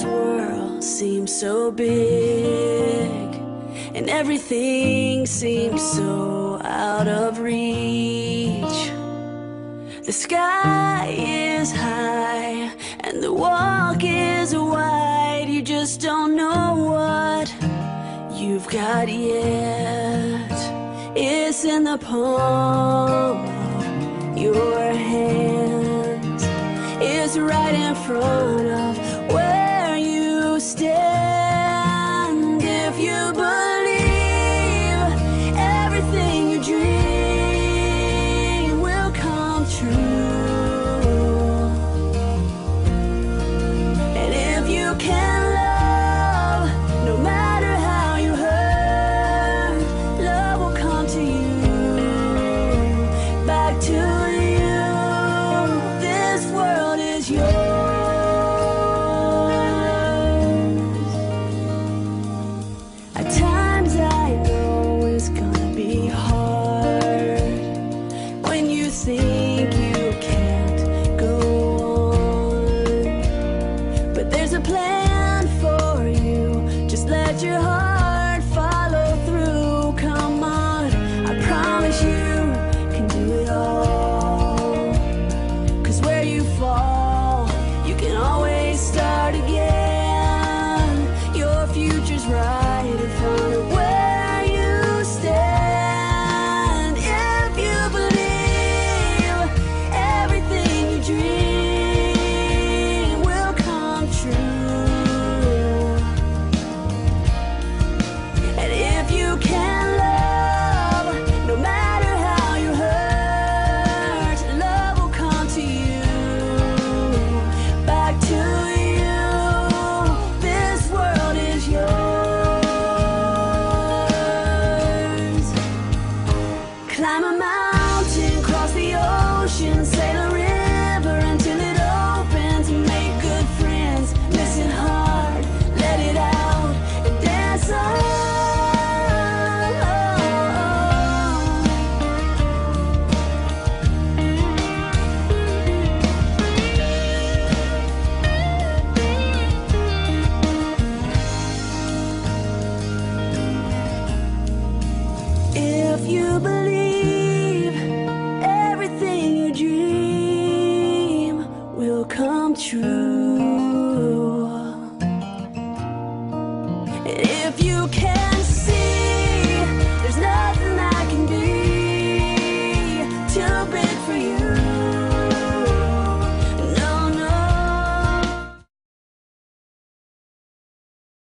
This world seems so big, and everything seems so out of reach. The sky is high and the walk is wide. You just don't know what you've got yet. It's in the palm of your hands. It's right in front of where you stand. If you believe everything you dream will come true, and if you can love, no matter how you hurt, love will come to you, back to you. This world is yours. At times I know it's gonna be hard when you think you can't go on, but there's a plan for you. Just let your heart follow through. Come on, I promise you can do it all. 'Cause where you fall, you can always start again. Your future's right in front of where you stand. If you believe everything you dream will come true, and if you can love, no matter how you hurt, love will come to you, back to you. This world is yours. Climb a mountain, cross the ocean, sail a river until it opens. Make good friends, listen hard, let it out, and dance on. If you believe everything you dream will come true, and if you can